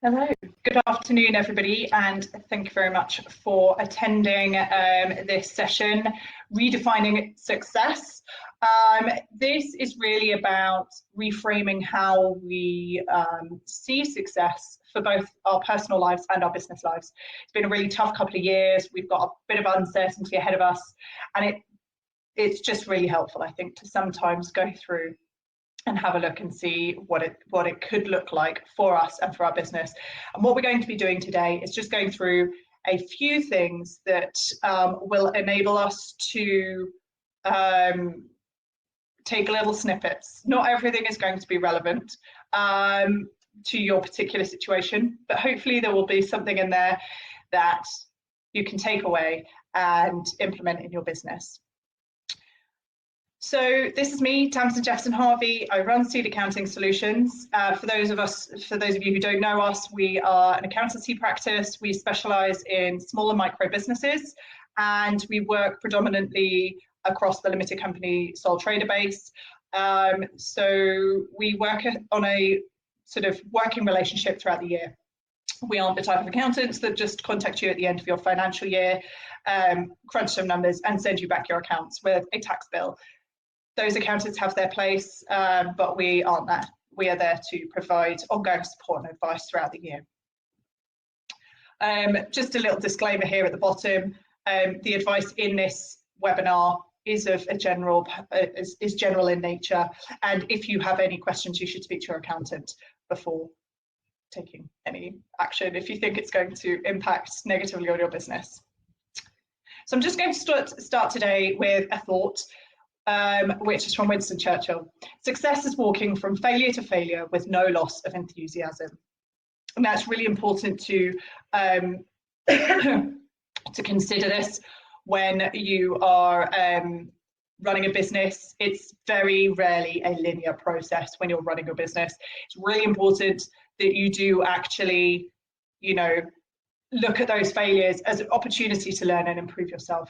Hello, good afternoon everybody, and thank you very much for attending this session, Redefining Success. This is really about reframing how we see success for both our personal lives and our business lives. It's been a really tough couple of years. We've got a bit of uncertainty ahead of us, and it's just really helpful, I think, to sometimes go through and have a look and see what it could look like for us and for our business. And what we're going to be doing today is just going through a few things that will enable us to take little snippets. Not everything is going to be relevant to your particular situation, but hopefully there will be something in there that you can take away and implement in your business. So this is me, Tamsin Jefferson Harvey. I run Seed Accounting Solutions. For those of you who don't know us, we are an accountancy practice. We specialise in small and micro businesses, and we work predominantly across the limited company sole trader base. So we work on a sort of working relationship throughout the year. We aren't the type of accountants that just contact you at the end of your financial year, crunch some numbers and send you back your accounts with a tax bill. Those accountants have their place, but we aren't that. We are there to provide ongoing support and advice throughout the year. Just a little disclaimer here at the bottom. The advice in this webinar is of a general in nature, and if you have any questions, you should speak to your accountant before taking any action if you think it's going to impact negatively on your business. So I'm just going to start today with a thought, which is from Winston Churchill. Success is walking from failure to failure with no loss of enthusiasm. And that's really important to consider this when you are running a business. It's very rarely a linear process when you're running a business. It's really important that you do actually, look at those failures as an opportunity to learn and improve yourself.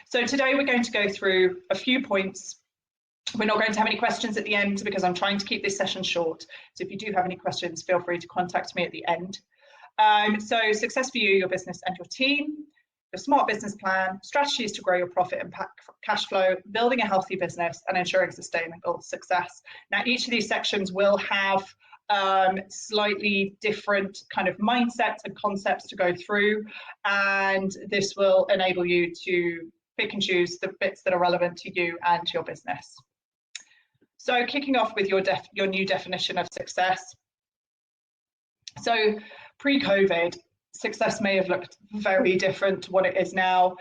So today we're going to go through a few points. We're not going to have any questions at the end because I'm trying to keep this session short. So if you do have any questions, feel free to contact me at the end. So success for you, your business and your team, your smart business plan, strategies to grow your profit and cash flow, building a healthy business and ensuring sustainable success. Now, each of these sections will have slightly different kind of mindsets and concepts to go through, and this will enable you to pick and choose the bits that are relevant to you and your business. So kicking off with your new definition of success. So pre-COVID, success may have looked very different to what it is now.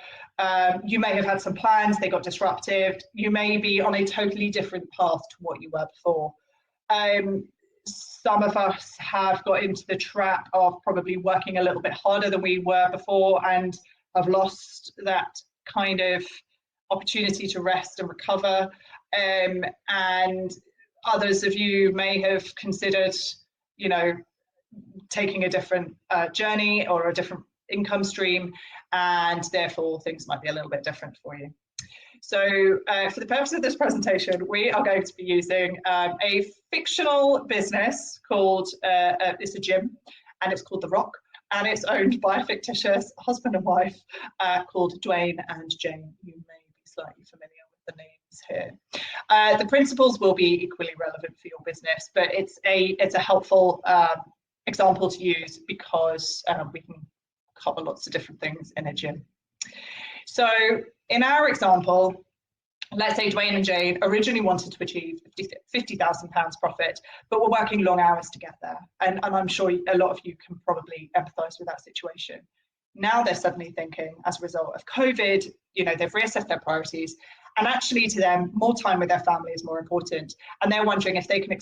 You may have had some plans, they got disrupted. You may be on a totally different path to what you were before. Some of us have got into the trap of probably working a little bit harder than we were before and have lost that kind of opportunity to rest and recover, and others of you may have considered, taking a different journey or a different income stream, and therefore things might be a little bit different for you. So for the purpose of this presentation, we are going to be using a fictional business called, it's a gym, and it's called The Rock. And it's owned by a fictitious husband and wife called Dwayne and Jane. You may be slightly familiar with the names here. The principles will be equally relevant for your business, but it's a helpful example to use because we can cover lots of different things in a gym. So in our example, let's say Dwayne and Jane originally wanted to achieve £50,000 profit, but were working long hours to get there. And I'm sure a lot of you can probably empathise with that situation. Now they're suddenly thinking, as a result of COVID, they've reassessed their priorities, and actually to them, more time with their family is more important. And they're wondering if they can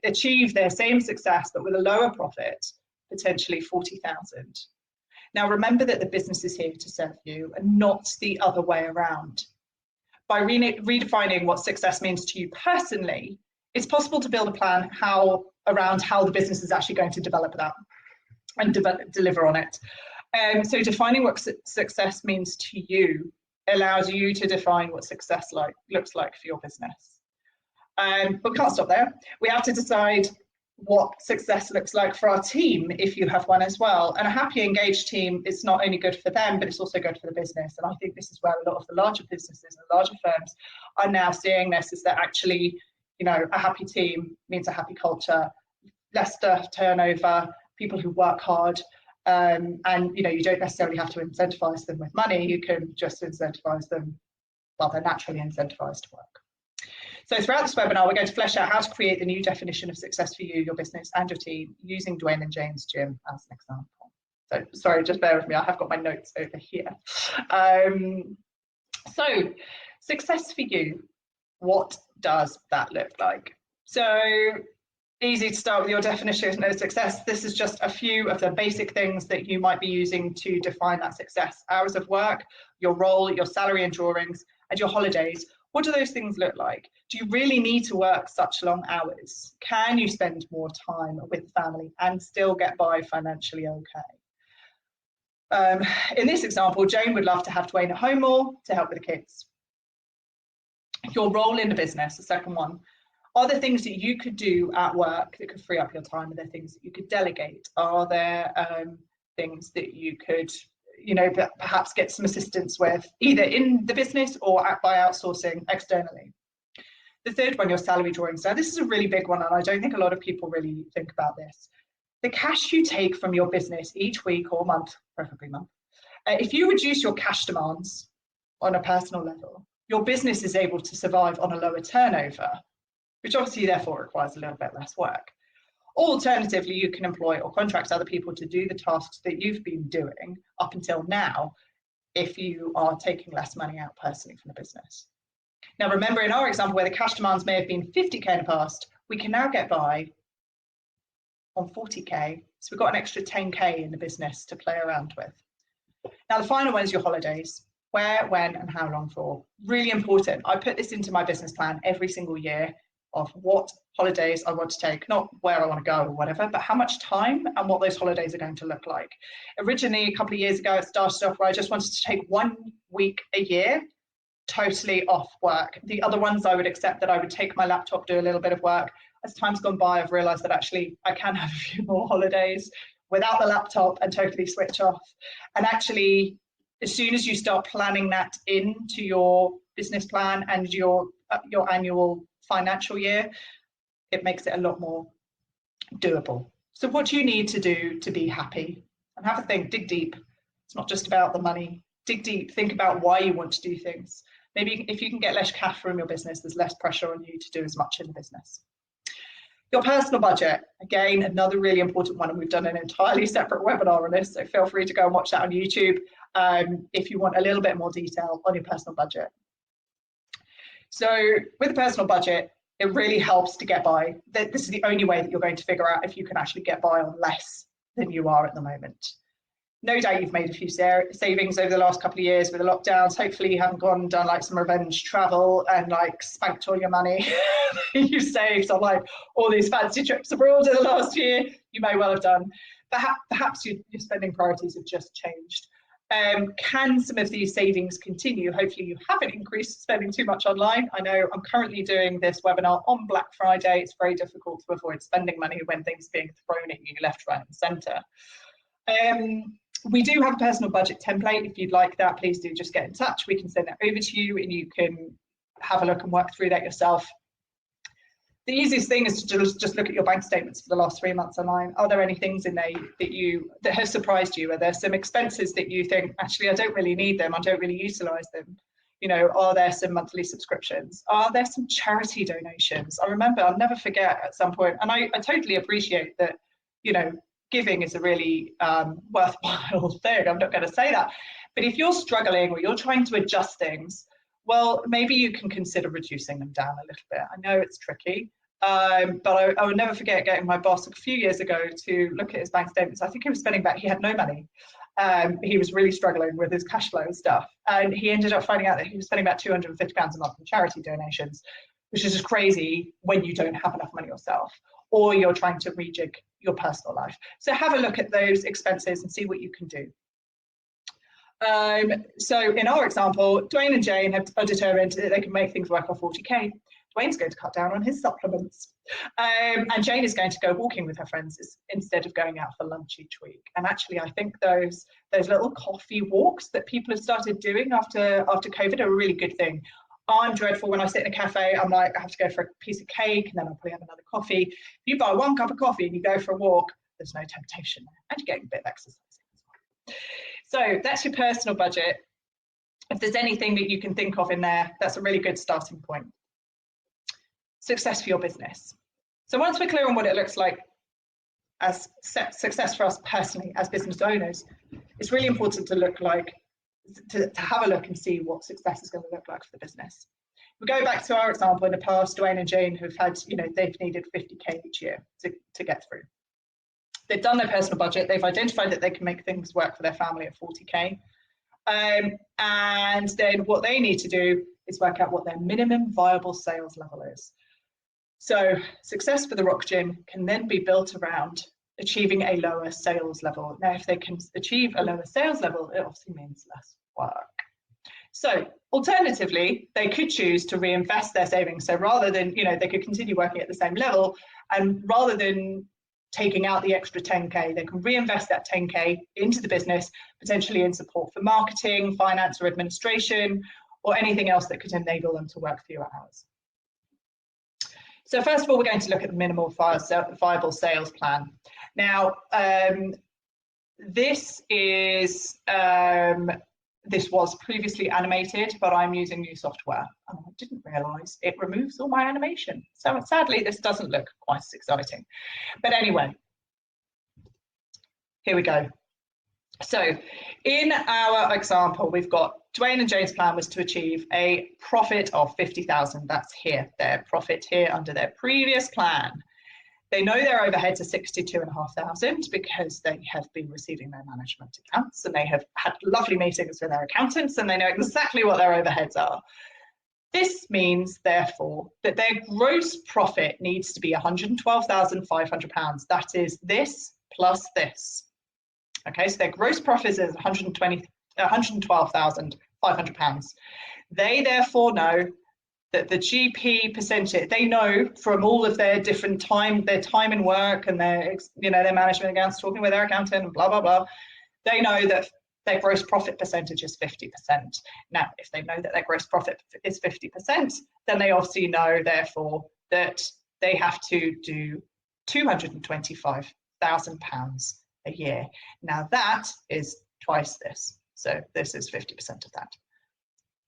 achieve their same success, but with a lower profit, potentially 40,000. Now, remember that the business is here to serve you and not the other way around. By redefining what success means to you personally, it's possible to build a plan around how the business is actually going to develop that and deliver on it. So defining what success means to you allows you to define what success looks like for your business. But we can't stop there. We have to decide what success looks like for our team if you have one as well. And a happy, engaged team is not only good for them, but it's also good for the business. And I think this is where a lot of the larger businesses and larger firms are now seeing this, is that actually, you know, a happy team means a happy culture, less staff turnover, people who work hard, and you know, you don't necessarily have to incentivize them with money. You can just incentivize them, well, they're naturally incentivized to work. So throughout this webinar, we're going to flesh out how to create the new definition of success for you, your business, and your team using Dwayne and Jane's gym as an example. So sorry, just bear with me. I have got my notes over here. So success for you, what does that look like? So easy to start with your definition of success. This is just a few of the basic things that you might be using to define that success. Hours of work, your role, your salary and drawings, and your holidays. What do those things look like? Do you really need to work such long hours? Can you spend more time with family and still get by financially okay? In this example, Jane would love to have Dwayne at home more to help with the kids. Your role in the business, the second one. Are there things that you could do at work that could free up your time? Are there things that you could delegate? Are there things that you could, you know, perhaps get some assistance with, either in the business or by outsourcing externally? The third one, your salary drawings. Now, this is a really big one, and I don't think a lot of people really think about this. The cash you take from your business each week or month, preferably month, if you reduce your cash demands on a personal level, your business is able to survive on a lower turnover, which obviously therefore requires a little bit less work. Alternatively, you can employ or contract other people to do the tasks that you've been doing up until now if you are taking less money out personally from the business. Now, remember, in our example where the cash demands may have been 50k in the past, we can now get by on 40k. So we've got an extra 10k in the business to play around with. Now, the final one is your holidays. Where, when, and how long for. Really important. I put this into my business plan every single year of what holidays I want to take, not where I want to go or whatever, but how much time and what those holidays are going to look like. Originally, a couple of years ago, it started off where I just wanted to take 1 week a year totally off work. The other ones I would accept that I would take my laptop, do a little bit of work. As time's gone by, I've realized that actually I can have a few more holidays without the laptop and totally switch off. And actually, as soon as you start planning that into your business plan and your annual financial year, it makes it a lot more doable. So what do you need to do to be happy? And have a think, dig deep. It's not just about the money. Dig deep, think about why you want to do things. Maybe if you can get less cash from your business, there's less pressure on you to do as much in the business. Your personal budget, again, another really important one, and we've done an entirely separate webinar on this, so feel free to go and watch that on YouTube if you want a little bit more detail on your personal budget. So with a personal budget, it really helps to get by. This is the only way that you're going to figure out if you can actually get by on less than you are at the moment. No doubt you've made a few savings over the last couple of years with the lockdowns. Hopefully you haven't gone and done like some revenge travel and like spanked all your money you saved on like all these fancy trips abroad in the last year. You may well have done. Perhaps your spending priorities have just changed. Can some of these savings continue? Hopefully you haven't increased spending too much online. I know I'm currently doing this webinar on Black Friday. It's very difficult to avoid spending money when things are being thrown at you left, right and centre. We do have a personal budget template. If you'd like that, please do just get in touch. We can send that over to you and you can have a look and work through that yourself. The easiest thing is to just look at your bank statements for the last 3 months online. Are there any things in there that have surprised you? Are there some expenses that you think, actually, I don't really need them, I don't really utilize them? You know, are there some monthly subscriptions? Are there some charity donations? I remember, I'll never forget at some point, and I totally appreciate that, you know, giving is a really worthwhile thing. I'm not going to say that. But if you're struggling or you're trying to adjust things, well, maybe you can consider reducing them down a little bit. I know it's tricky, but I would never forget getting my boss a few years ago to look at his bank statements. I think he was spending he had no money. He was really struggling with his cash flow stuff. And he ended up finding out that he was spending about £250 a month on charity donations, which is just crazy when you don't have enough money yourself, or you're trying to rejig your personal life. So have a look at those expenses and see what you can do. So in our example, Dwayne and Jane are determined that they can make things work on 40k. Dwayne's going to cut down on his supplements. And Jane is going to go walking with her friends instead of going out for lunch each week. And actually, I think those little coffee walks that people have started doing after COVID are a really good thing. I'm dreadful when I sit in a cafe. I'm like, I have to go for a piece of cake and then I'll probably have another coffee. If you buy 1 cup of coffee and you go for a walk, there's no temptation there, and you're getting a bit of exercise as well. So that's your personal budget. If there's anything that you can think of in there, that's a really good starting point. Success for your business. So once we're clear on what it looks like as success for us personally as business owners, it's really important to have a look and see what success is going to look like for the business. We go back to our example in the past. Dwayne and Jane have had, they've needed 50k each year to get through. They've done their personal budget. They've identified that they can make things work for their family at 40k. And then what they need to do is work out what their minimum viable sales level is. So success for the Rock Gym can then be built around achieving a lower sales level. Now, if they can achieve a lower sales level, it obviously means less work. So alternatively, they could choose to reinvest their savings. So rather than, they could continue working at the same level, and rather than taking out the extra 10k, they can reinvest that 10k into the business, potentially in support for marketing, finance or administration, or anything else that could enable them to work fewer hours. So first of all, we're going to look at the minimal viable sales plan. Now, this was previously animated, but I'm using new software, and I didn't realise it removes all my animation. So sadly, this doesn't look quite as exciting. But anyway, here we go. So in our example, we've got Dwayne and Jane's plan was to achieve a profit of 50,000. That's here, their profit here under their previous plan. They know their overheads are 62,500 because they have been receiving their management accounts, and they have had lovely meetings with their accountants, and they know exactly what their overheads are. This means, therefore, that their gross profit needs to be £112,500. That is this plus this. Okay, so their gross profit is £112,500. They therefore know that the GP percentage, they know from all of their different their time in work and their, their management accounts, talking with their accountant and blah, blah, blah, they know that their gross profit percentage is 50%. Now, if they know that their gross profit is 50%, then they obviously know, therefore, that they have to do £225,000 a year. Now, that is twice this. So this is 50% of that.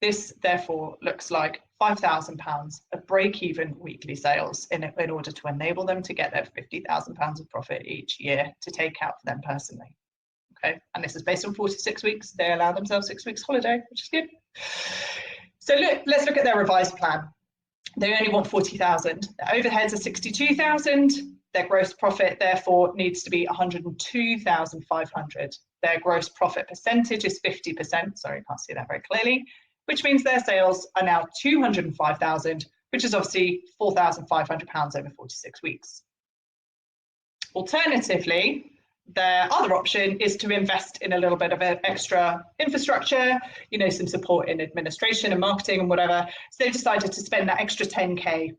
This, therefore, looks like £5,000 of break-even weekly sales in order to enable them to get their £50,000 of profit each year to take out for them personally. Okay, and this is based on 46 weeks. They allow themselves 6 weeks holiday, which is good. So let's look at their revised plan. They only want 40,000. Their overheads are 62,000. Their gross profit, therefore, needs to be 102,500. Their gross profit percentage is 50%. Sorry, you can't see that very clearly, which means their sales are now 205,000, which is obviously £4,500 over 46 weeks. Alternatively, their other option is to invest in a little bit of an extra infrastructure, some support in administration and marketing and whatever. So they decided to spend that extra 10k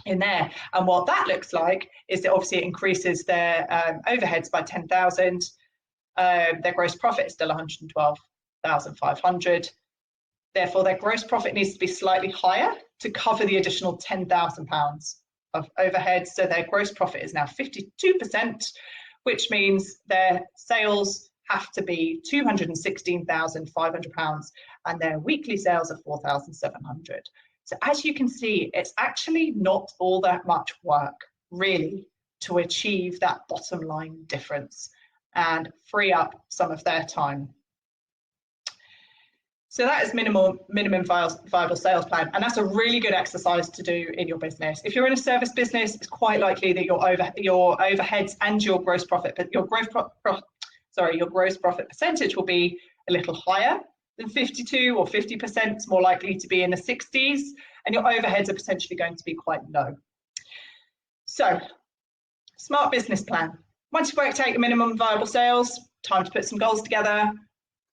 in there. And what that looks like is that obviously it increases their overheads by 10,000. Their gross profit is still 112,500. Therefore, their gross profit needs to be slightly higher to cover the additional £10,000 of overheads. So their gross profit is now 52%, which means their sales have to be £216,500 and their weekly sales are 4,700. So as you can see, it's actually not all that much work, really, to achieve that bottom line difference and free up some of their time. So that is minimum viable sales plan, and that's a really good exercise to do in your business. If you're in a service business, it's quite likely that your overheads and your gross profit, but your gross profit percentage will be a little higher than 52 or 50%. It's more likely to be in the 60s, and your overheads are potentially going to be quite low. So, smart business plan. Once you've worked out your minimum viable sales, time to put some goals together.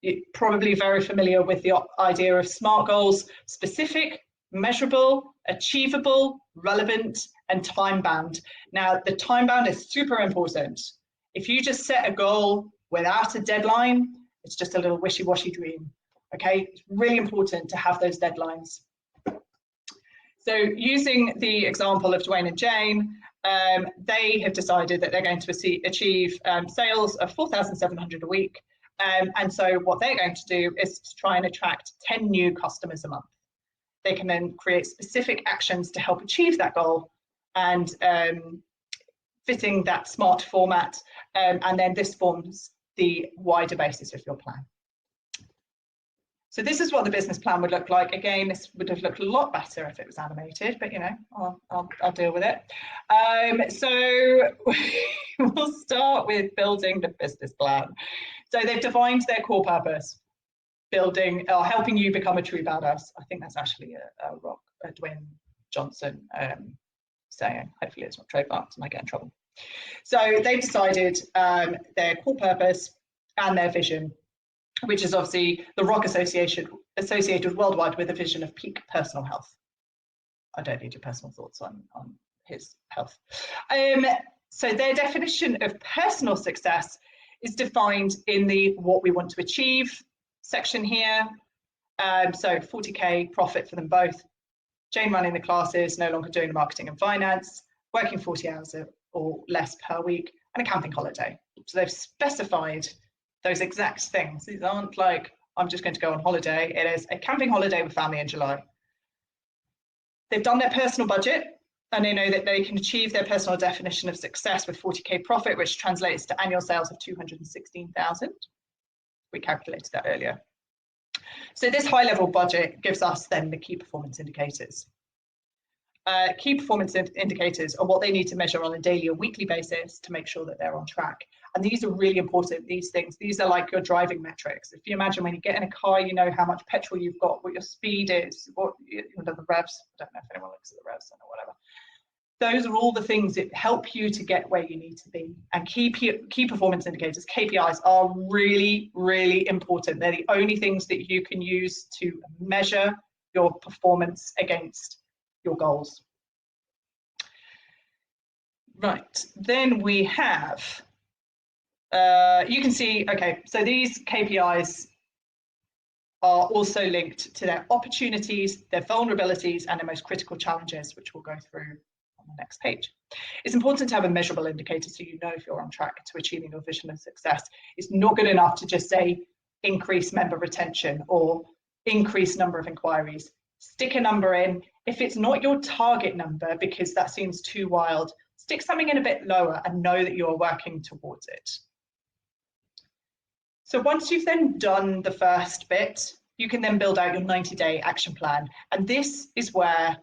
You're probably very familiar with the idea of SMART goals: specific, measurable, achievable, relevant, and time-bound. Now, the time-bound is super important. If you just set a goal without a deadline, it's just a little wishy-washy dream, okay? It's really important to have those deadlines. So using the example of Dwayne and Jane, they have decided that they're going to achieve sales of 4,700 a week. And so what they're going to do is try and attract 10 new customers a month. They can then create specific actions to help achieve that goal and fitting that SMART format. And then this forms the wider basis of your plan. So this is what the business plan would look like. Again, this would have looked a lot better if it was animated, but you know, I'll deal with it. So we'll start with building the business plan. So they've defined their core purpose, building or helping you become a true badass. I think that's actually a Dwayne Johnson saying. Hopefully it's not trademarked and I get in trouble. So they've decided their core purpose and their vision, which is obviously the Rock associated worldwide with a vision of peak personal health. I don't need your personal thoughts on his health. So their definition of personal success is defined in the what we want to achieve section here. So 40K profit for them both. Jane running the classes, no longer doing the marketing and finance, working 40 hours or less per week, and a camping holiday. So they've specified those exact things. These aren't like, I'm just going to go on holiday. It is a camping holiday with family in July. They've done their personal budget, and they know that they can achieve their personal definition of success with 40K profit, which translates to annual sales of 216,000. We calculated that earlier. So this high level budget gives us then the key performance indicators. Key performance indicators are what they need to measure on a daily or weekly basis to make sure that they're on track. And these are really important, these things. These are like your driving metrics. If you imagine when you get in a car, you know how much petrol you've got, what your speed is, what the revs. I don't know if anyone looks at the revs or whatever. Those are all the things that help you to get where you need to be. And key performance indicators, KPIs, are really, really important. They're the only things that you can use to measure your performance against your goals. Right, then we have, you can see, okay, so these KPIs are also linked to their opportunities, their vulnerabilities, and their most critical challenges, which we'll go through on the next page. It's important to have a measurable indicator so you know if you're on track to achieving your vision of success. It's not good enough to just say increase member retention or increase number of inquiries. Stick a number in. If it's not your target number, because that seems too wild, stick something in a bit lower and know that you're working towards it. So once you've then done the first bit, you can then build out your 90-day action plan. And this is where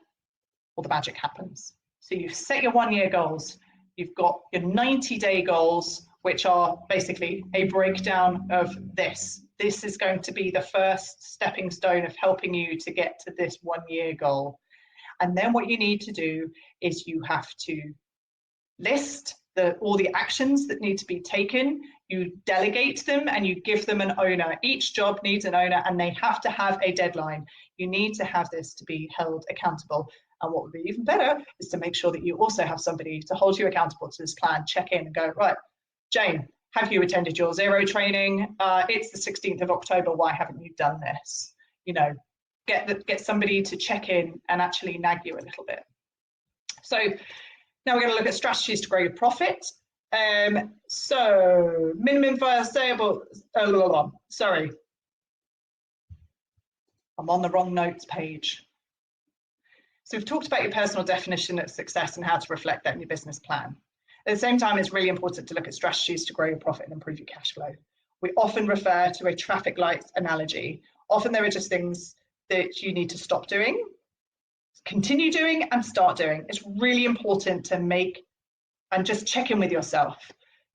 all the magic happens. So you've set your 1-year goals. You've got your 90-day goals, which are basically a breakdown of this. This is going to be the first stepping stone of helping you to get to this 1-year goal. And then what you need to do is you have to list all the actions that need to be taken. You delegate them and you give them an owner. Each job needs an owner and they have to have a deadline. You need to have this to be held accountable. And what would be even better is to make sure that you also have somebody to hold you accountable to this plan, check in and go, right, Jane, have you attended your zero training? It's the 16th of October. Why haven't you done this? You know, get somebody to check in and actually nag you a little bit. So now we're going to look at strategies to grow your profit. So minimum viable, sorry, I'm on the wrong notes page. So we've talked about your personal definition of success and how to reflect that in your business plan. At the same time, it's really important to look at strategies to grow your profit and improve your cash flow. We often refer to a traffic light analogy. Often there are just things that you need to stop doing, continue doing, and start doing. It's really important to make and just check in with yourself.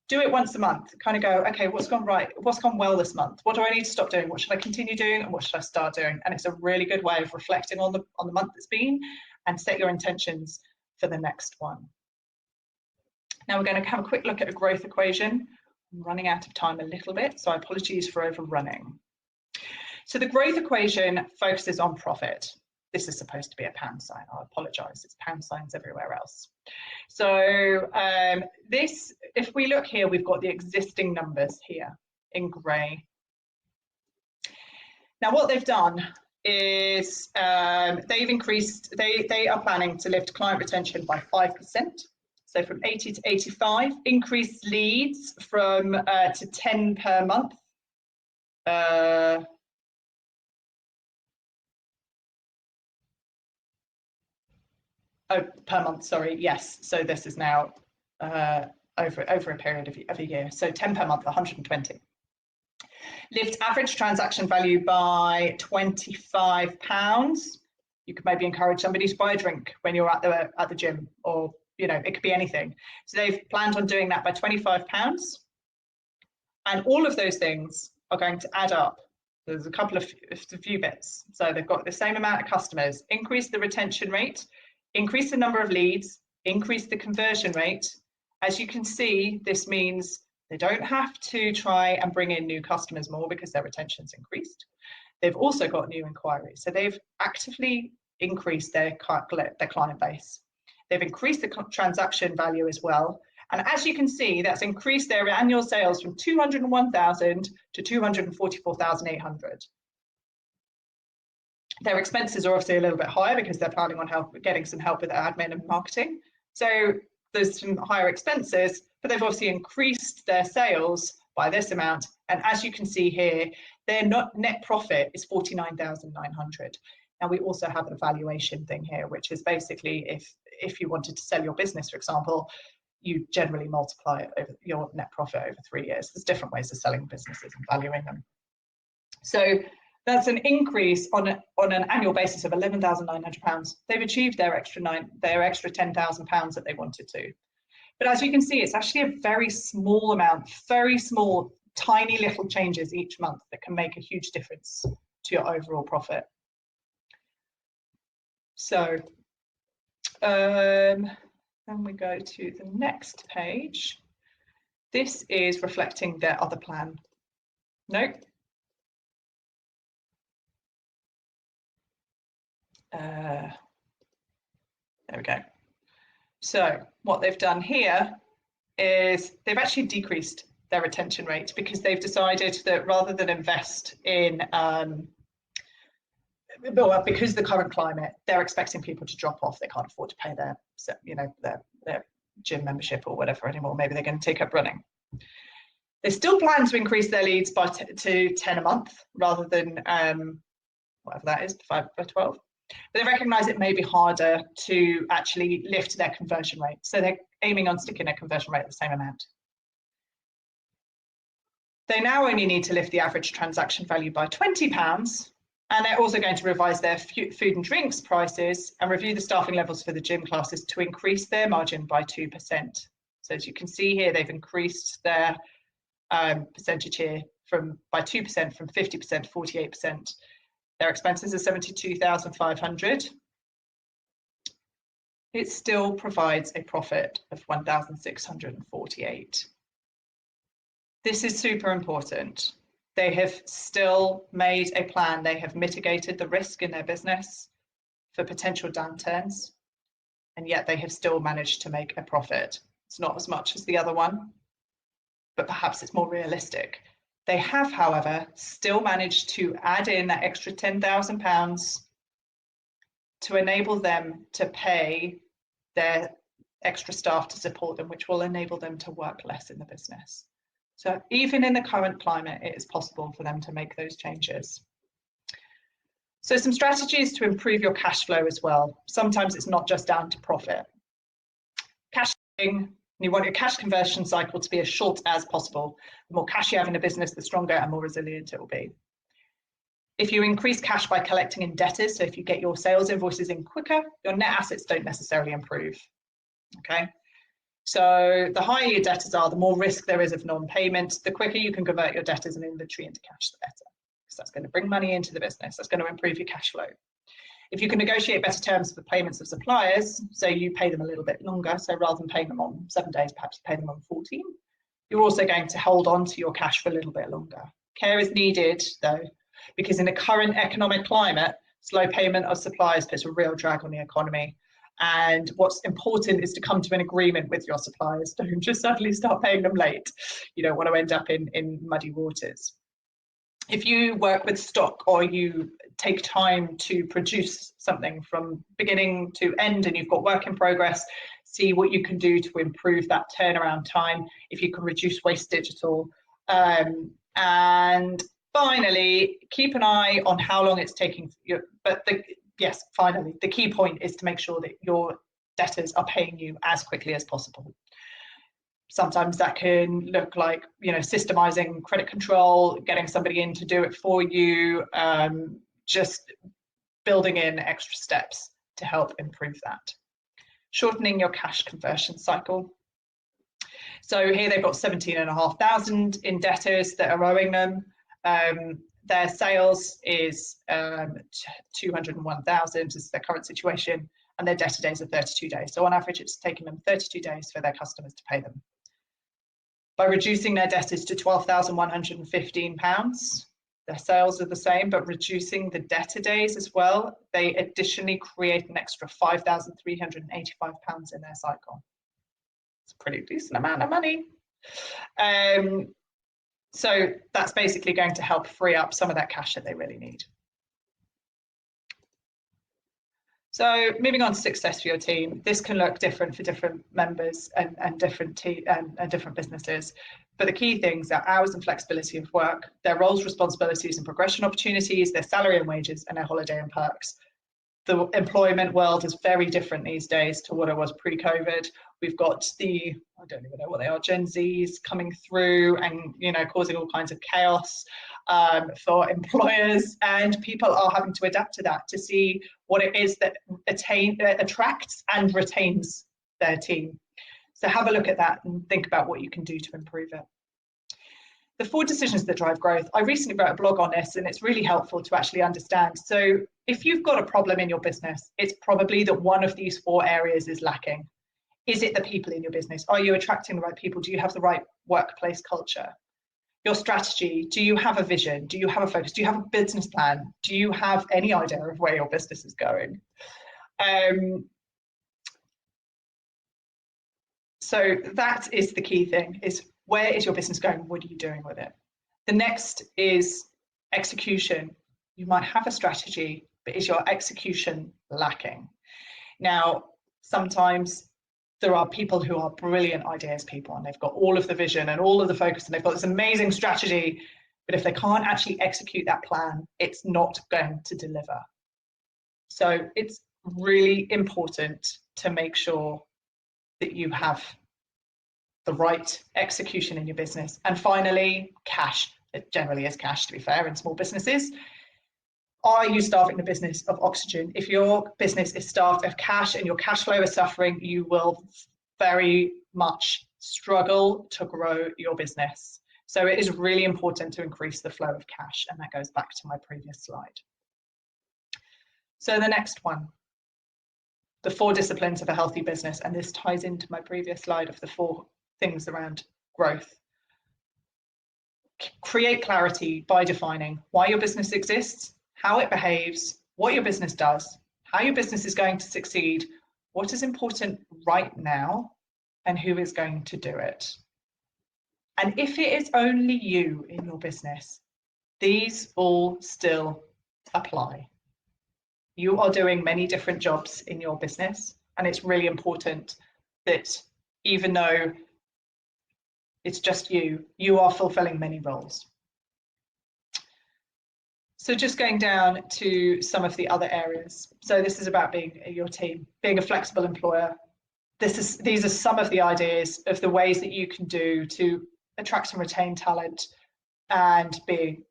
Do it once a month. Kind of go, okay, what's gone right? What's gone well this month? What do I need to stop doing? What should I continue doing? And what should I start doing? And it's a really good way of reflecting on the month that's been and set your intentions for the next one. Now we're going to have a quick look at a growth equation. I'm running out of time a little bit, so apologies for overrunning. So the growth equation focuses on profit. This is supposed to be a pound sign. I apologize, it's pound signs everywhere else. So this, if we look here, we've got the existing numbers here in grey. Now what they've done is they've increased, they are planning to lift client retention by 5%. So from 80 to 85, increased leads from to 10 per month. Oh, per month, sorry, yes. So this is now over a period of a year. So 10 per month, 120. Lift average transaction value by £25. You could maybe encourage somebody to buy a drink when you're at the gym, or it could be anything. So they've planned on doing that by £25, and all of those things are going to add up. There's a few bits. So they've got the same amount of customers, increase the retention rate, increase the number of leads, increase the conversion rate. As you can see, this means they don't have to try and bring in new customers more because their retention's increased. They've also got new inquiries. So they've actively increased their client base. They've increased the transaction value as well. And as you can see, that's increased their annual sales from 201,000 to 244,800. Their expenses are obviously a little bit higher because they're planning on getting some help with admin and marketing. So there's some higher expenses, but they've obviously increased their sales by this amount. And as you can see here, their net profit is 49,900. Now we also have an evaluation thing here, which is basically if you wanted to sell your business, for example, you generally multiply it over your net profit over 3 years. There's different ways of selling businesses and valuing them. So that's an increase on an annual basis of £11,900. They've achieved their extra £10,000 that they wanted to. But as you can see, it's actually a very small amount, very small, tiny little changes each month that can make a huge difference to your overall profit. So then we go to the next page. This is reflecting their other plan. Nope. There we go. So what they've done here is they've actually decreased their retention rate because they've decided that rather than invest in, because the current climate, they're expecting people to drop off. They can't afford to pay their gym membership or whatever anymore. Maybe they're going to take up running. They still plan to increase their leads to 10 a month rather than whatever that is, 5 by 12. But they recognise it may be harder to actually lift their conversion rate. So they're aiming on sticking their conversion rate at the same amount. They now only need to lift the average transaction value by £20, and they're also going to revise their food and drinks prices and review the staffing levels for the gym classes to increase their margin by 2%. So as you can see here, they've increased their percentage here by 2% from 50% to 48%. Their expenses are 72,500. It still provides a profit of 1,648. This is super important. They have still made a plan. They have mitigated the risk in their business for potential downturns, and yet they have still managed to make a profit. It's not as much as the other one, but perhaps it's more realistic. They have, however, still managed to add in that extra £10,000 to enable them to pay their extra staff to support them, which will enable them to work less in the business. So even in the current climate, it is possible for them to make those changes. So some strategies to improve your cash flow as well. Sometimes it's not just down to profit. Cashing. You want your cash conversion cycle to be as short as possible. The more cash you have in a business, the stronger and more resilient it will be. If you increase cash by collecting in debtors, so if you get your sales invoices in quicker, your net assets don't necessarily improve. Okay, so the higher your debtors are, the more risk there is of non-payment. The quicker you can convert your debtors and inventory into cash, the better, because that's going to bring money into the business. That's going to improve your cash flow. If you can negotiate better terms for payments of suppliers, so you pay them a little bit longer, so rather than paying them on 7 days, perhaps you pay them on 14, you're also going to hold on to your cash for a little bit longer. Care is needed, though, because in the current economic climate, Slow payment of suppliers puts a real drag on the economy. And what's important is to come to an agreement with your suppliers. Don't just suddenly start paying them late. You don't want to end up in muddy waters. If you work with stock, or you take time to produce something from beginning to end and you've got work in progress, see what you can do to improve that turnaround time, if you can reduce wastage at all. And finally, keep an eye on how long it's taking you. Finally, the key point is to make sure that your debtors are paying you as quickly as possible. Sometimes that can look like, systemizing credit control, getting somebody in to do it for you, just building in extra steps to help improve that. Shortening your cash conversion cycle. So here they've got 17,500 in debtors that are owing them. Their sales is 201,000 is their current situation, and their debtor days are 32 days. So on average, it's taken them 32 days for their customers to pay them. By reducing their debtors to £12,115, their sales are the same, but reducing the debtor days as well, they additionally create an extra £5,385 in their cycle. It's a pretty decent amount of money. So that's basically going to help free up some of that cash that they really need. So moving on to success for your team, this can look different for different members and different businesses. But the key things are hours and flexibility of work, their roles, responsibilities and progression opportunities, their salary and wages, and their holiday and perks. The employment world is very different these days to what it was pre-COVID. We've got I don't even know what they are, Gen Zs coming through and, causing all kinds of chaos for employers, and people are having to adapt to that to see what it is that attracts and retains their team. So have a look at that and think about what you can do to improve it. The 4 decisions that drive growth. I recently wrote a blog on this, and it's really helpful to actually understand. So if you've got a problem in your business, it's probably that one of these 4 areas is lacking. Is it the people in your business? Are you attracting the right people? Do you have the right workplace culture? Your strategy, do you have a vision? Do you have a focus? Do you have a business plan? Do you have any idea of where your business is going? So that is the key thing, is where is your business going? What are you doing with it? The next is execution. You might have a strategy, but is your execution lacking? Now, sometimes there are people who are brilliant ideas people, and they've got all of the vision and all of the focus, and they've got this amazing strategy, but if they can't actually execute that plan, it's not going to deliver. So it's really important to make sure that you have the right execution in your business. And finally, cash. It generally is cash, to be fair, in small businesses. Are you starving the business of oxygen? If your business is starved of cash and your cash flow is suffering, you will very much struggle to grow your business. So it is really important to increase the flow of cash, and that goes back to my previous slide. So the next one, the 4 disciplines of a healthy business, and this ties into my previous slide of the 4 things around growth. Create clarity by defining why your business exists, how it behaves, what your business does, how your business is going to succeed, what is important right now, and who is going to do it. And if it is only you in your business, these all still apply. You are doing many different jobs in your business, and it's really important that even though it's just you, you are fulfilling many roles. So just going down to some of the other areas. So this is about being your team, being a flexible employer. These are some of the ideas of the ways that you can do to attract and retain talent and be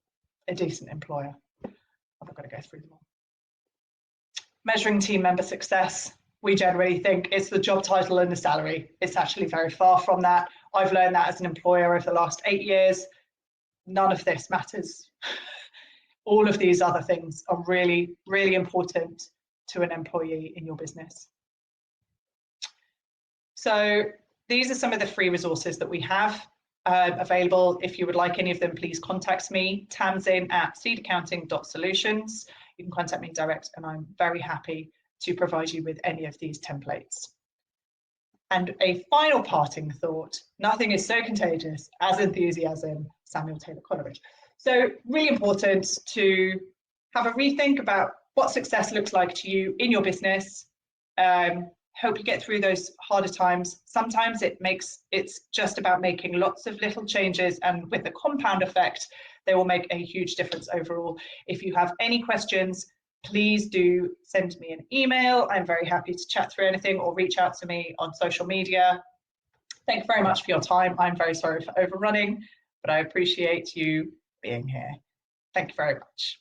a decent employer. I'm not going to go through them all. Measuring team member success. We generally think it's the job title and the salary. It's actually very far from that. I've learned that as an employer over the last 8 years. None of this matters. All of these other things are really, really important to an employee in your business. So these are some of the free resources that we have available. If you would like any of them, please contact me, Tamsin at seedaccounting.solutions. you can contact me direct, and I'm very happy to provide you with any of these templates. And a final parting thought: nothing is so contagious as enthusiasm. Samuel Taylor Coleridge. So really important to have a rethink about what success looks like to you in your business. Hope you get through those harder times. Sometimes it's just about making lots of little changes, and with the compound effect, they will make a huge difference overall. If you have any questions, please do send me an email. I'm very happy to chat through anything, or reach out to me on social media. Thank you very much for your time. I'm very sorry for overrunning, but I appreciate you being here. Thank you very much.